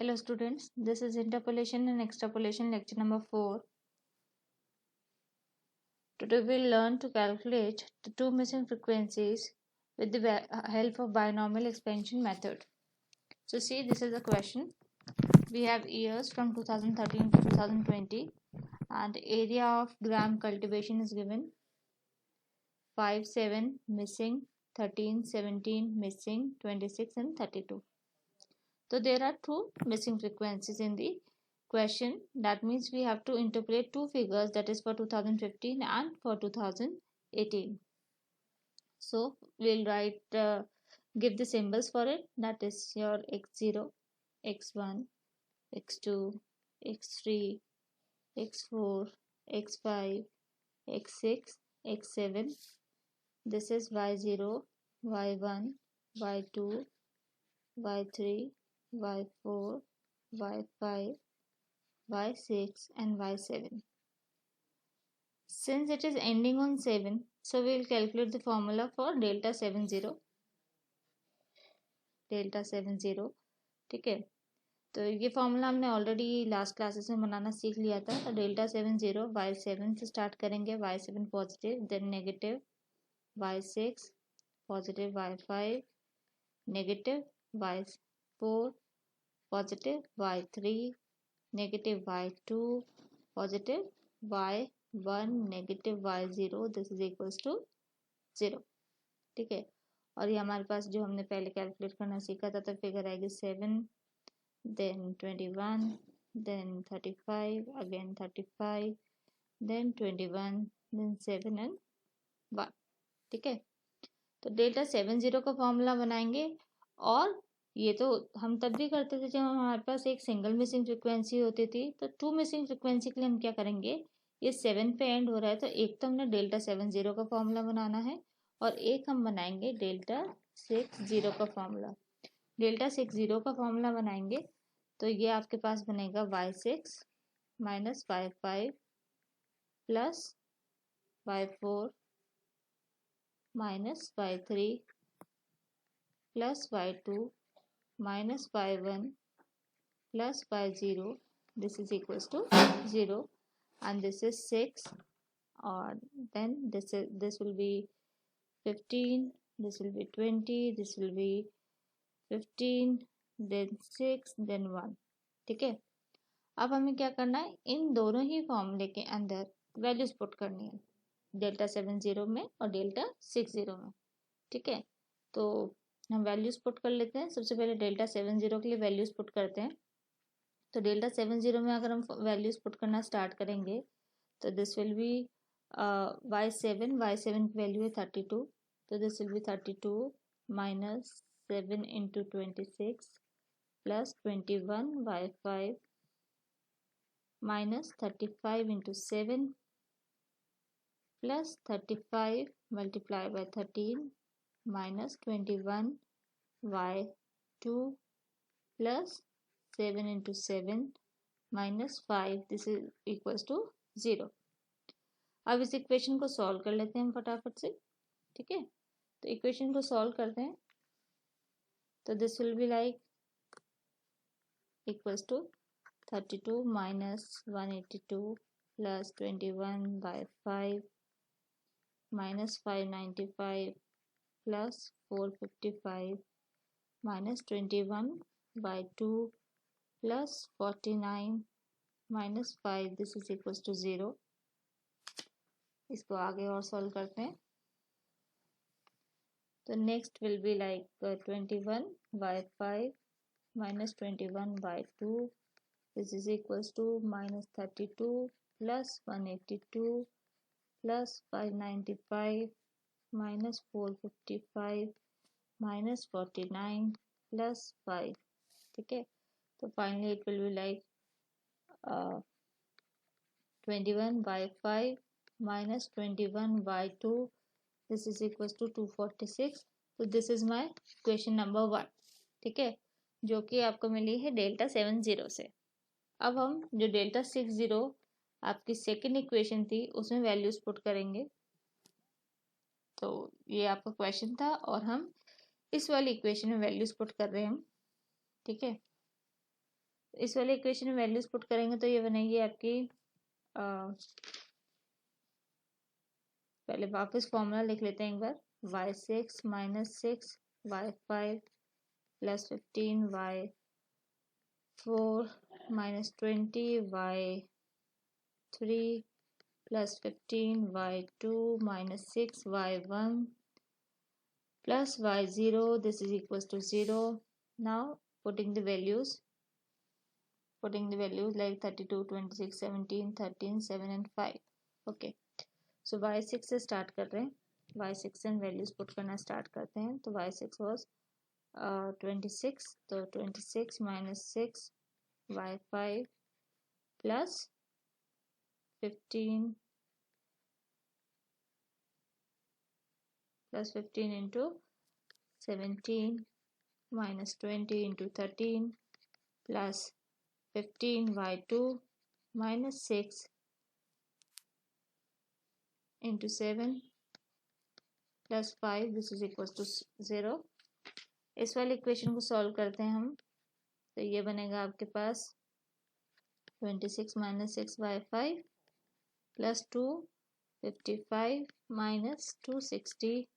Hello students, this is Interpolation and Extrapolation lecture number 4. Today we'll learn to calculate the two missing frequencies with the help of binomial expansion method. So see, this is the question. We have years from 2013 to 2020 and the area of gram cultivation is given. 5, 7 missing, 13, 17 missing, 26 and 32. So there are two missing frequencies in the question. That means we have to interpolate two figures, that is for 2015 and for 2018. So we'll write give the symbols for it, that is your x0, x1, x2, x3, x4, x5, x6, x7. This is y0, y1, y2, y3, y4, y5, y6 and y7. Since it is ending on 7, so we will calculate the formula for delta 70. delta 70, ठीक है. तो ये formula हमने already last classes में बनाना सीख लिया था. तो डेल्टा 70 y7 से स्टार्ट करेंगे. y7 positive, then negative y6, positive y5, negative y4, positive y3, negative y2, positive y1, negative y0. This is equals to 0. ठीक है. और ये हमारे पास जो हमने पहले कैलकुलेट करना सीखा था, तो फिगर आएगी 7, then 21, then 35, again 35, then 21, then 7 and 1. ठीक है. तो डेल्टा 70 का फॉर्मूला बनाएंगे. और ये तो हम तब भी करते थे जब हमारे पास एक सिंगल मिसिंग फ्रिक्वेंसी होती थी. तो टू मिसिंग फ्रिक्वेंसी के लिए हम क्या करेंगे, ये 7 पे एंड हो रहा है, तो एक तो हमने डेल्टा 70 का फॉर्मूला बनाना है और एक हम बनाएंगे डेल्टा 60 का फॉर्मूला. डेल्टा 60 का फॉर्मूला बनाएंगे तो ये आपके पास बनेगा y6 minus y5 plus y4 minus y3 plus y2 minus y1 plus y0. This is equals to 0, and this is 6, or then this will be 15, this will be 20, this will be 15, then 6, then 1. ठीक है. अब हमें क्या करना है, इन दोनों ही फॉर्मूले के अंदर वैल्यूज पुट करनी है, डेल्टा 70 में और डेल्टा 60 में. ठीक है. तो हम वैल्यूज पुट कर लेते हैं. सबसे पहले डेल्टा 70 के लिए वैल्यूज पुट करते हैं. तो डेल्टा 70 में अगर हम वैल्यूज पुट करना स्टार्ट करेंगे तो दिस विल बी y7 की वैल्यू है 32. तो this will B 32 minus 7 into 26 plus 21 y5 minus 35 into 7 plus 35 multiply by 13 minus 21 y2 plus 7 into 7 minus 5. This is equals to 0. अब इस इक्वेशन को सॉल्व कर लेते हैं हम फटाफट से. ठीक है. तो इक्वेशन को सॉल्व करते हैं. तो this will be like equals to 32 minus 182 plus 21 by 5 minus 595 plus 455 minus 21 by 2 plus 49 minus 5. this is equals to 0. इसको आगे और सॉल्व करते हैं. तो next will be like 21 by 5 minus 21 by 2. this is equals to minus 32 plus 182 plus 595 minus 455 minus 49 plus 5. ठीक है. तो finally it will be like 21 by 5 minus 21 by 2. This is equals to 246. तो this is my question number 1. ठीक है, जो कि आपको मिली है डेल्टा 70 से. अब हम जो डेल्टा 60 आपकी सेकेंड इक्वेशन थी उसमें वैल्यूज पुट करेंगे. तो ये आपका क्वेश्चन था और हम इस वाली इक्वेशन में वैल्यूज पुट कर रहे हैं हम. ठीक है. इस वाले इक्वेशन में वैल्यूज पुट करेंगे तो ये बनेगी आपकी पहले वापस फॉर्मूला लिख लेते हैं एक बार। y6 minus 6 y5 plus 15 y4 minus 20 y3 plus 15 y2 minus 6 y1 plus y0, this is equals to 0. Now putting the values like 32 26 17 13 7 and 5. Okay, so y6 से start कर रहे हैं। y6 से values put करना start करते हैं। तो y6 was 26, तो 26 minus 6 y5 plus 15 plus 15 into 17 minus 20 into 13 plus 15 y2 minus 6 into 7 plus 5, this is equals to 0. इस वाले इक्वेशन को सॉल्व करते हैं हम। तो ये बनेगा आपके पास 26 minus 6 y5 plus 2 55 minus 260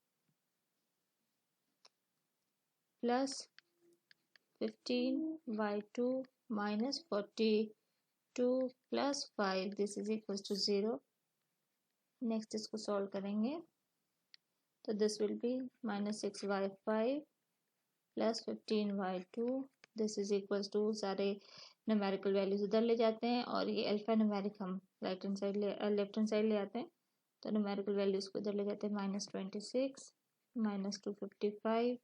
plus 15 y2 minus 42 plus 5, this is equals to 0. Next इसको सॉल्व करेंगे तो this will be minus 6 y5 plus 15 y2, this is equals to, सारे न्यूमेरिकल वैल्यूज उधर ले जाते हैं और ये अल्फा न्यूमेरिक हम लेफ्ट हैंड साइड ले आते हैं। तो न्यूमेरिकल वैल्यूज को उधर ले जाते हैं। Minus 26 minus 255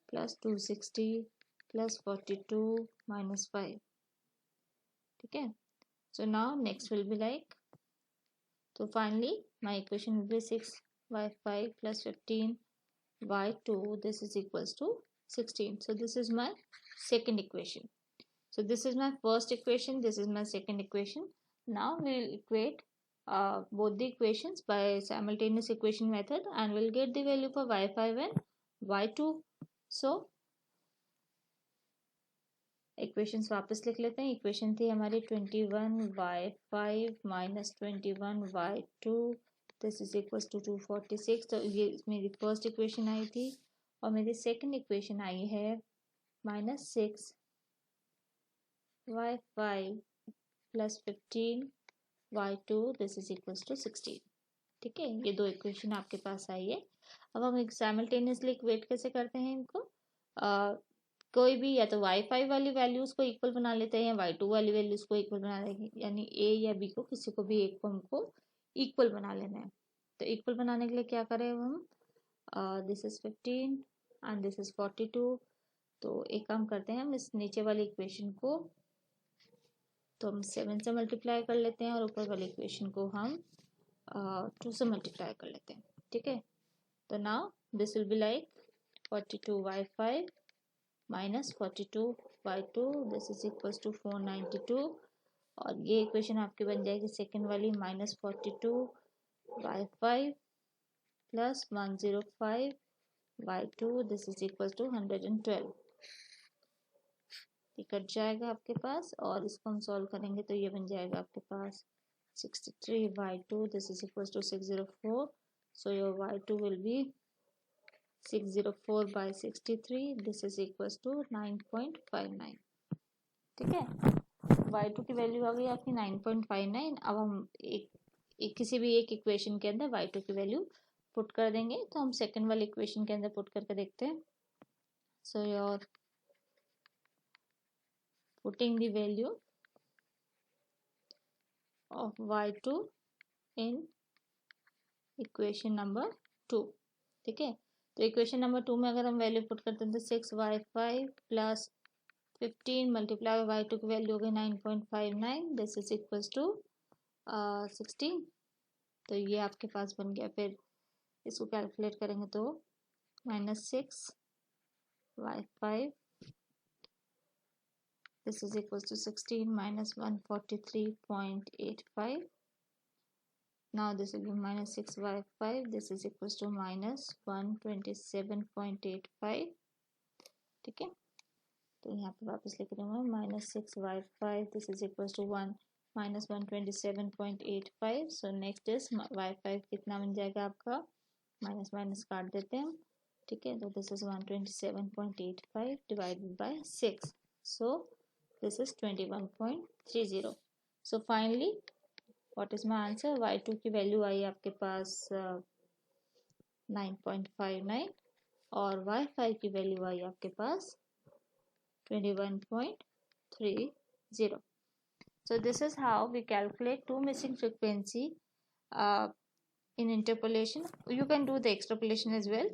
plus 260 plus 42 minus 5। ठीक है, so now next will be like, so finally my equation will be 6y5 plus 15y2, this is equals to 16. So this is my second equation. So this is my first equation, this is my second equation. Now we will equate both the equations by simultaneous equation method and we'll get the value for y5 and y2. So equations वापस लिख लेते हैं। Equation थी हमारी 21y5 minus 21y2, this is equals to 246। तो ये मेरी first equation आई थी और मेरी सेकंड इक्वेशन आई है minus 6y5 plus 15y2, this is equals to 16। ठीक है, ये दो इक्वेशन आपके पास आई है। अब हम साइमल्टेनियसली इक्वेट कैसे करते हैं इनको, कोई भी या तो y5 वाली वैल्यूज को इक्वल बना लेते हैं या y2 वाली वैल्यूज को इक्वल बना लेते हैं, यानी a या b को, किसी को भी एक को हमको इक्वल बना लेना है। तो इक्वल बनाने के लिए क्या करें हम, this is 15 and this is 42। तो एक काम करते हैं हम, इस नीचे वाली इक्वेशन को तो हम 7 से मल्टीप्लाई कर लेते हैं और ऊपर वाली इक्वेशन को हम 2 से मल्टीप्लाई कर लेते हैं। ठीक है, तो now this will be like 42y5 minus 42y2, this is equals to 492। और ये इक्वेशन आपकी बन जाएगी सेकेंड वाली, minus 42y5 plus 105y2, this is equals to 112। ये कट जाएगा आपके पास और इसको हम सॉल्व करेंगे तो ये बन जाएगा आपके पास 63y2, this is equals to 604। So your y2 will be 604 by 63, this is equals to 9.59। ठीक है, y2 की वैल्यू आ गई आपकी 9.59। अब हम किसी भी एक इक्वेशन के अंदर y2 की वैल्यू पुट कर देंगे। तो हम सेकंड वाली इक्वेशन के अंदर पुट करके देखते हैं। So your putting the value of y2 in equation number 2। ठीक है, तो इक्वेशन नंबर 2 में अगर हम वैल्यू पुट करते हैं तो 6y5 प्लस 15 मल्टीप्लाई y2 की वैल्यू हो गई 9.59, दिस इज इक्वल्स टू 16। तो ये आपके पास बन गया। फिर इसको कैलकुलेट करेंगे तो minus 6y5, this is equals to 16 minus 143.85। Now this will be minus 6y5, this is equals to minus 127.85। ठीक है, तो यहाँ पे वापस लिख रही हूँ मैं -6y5 this is equal to 1 -127.85. So next is y5 कितना बन जाएगा आपका, माइनस माइनस काट देते हैं, ठीक है. तो this is 127.85 divided by 6. So this is 21.30. So finally what is my answer, y2 की वैल्यू आई आपके पास 9.59 और y5 की वैल्यू आई आपके पास 21.30. So this is how we calculate two missing frequency in interpolation. You can do the extrapolation as well.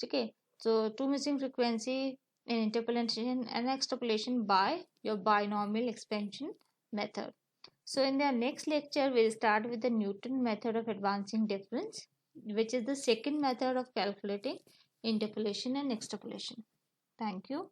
Okay. So two missing frequency in interpolation and extrapolation by your binomial expansion method. So in the next lecture, we'll start with the Newton method of advancing difference, which is the second method of calculating interpolation and extrapolation. Thank you.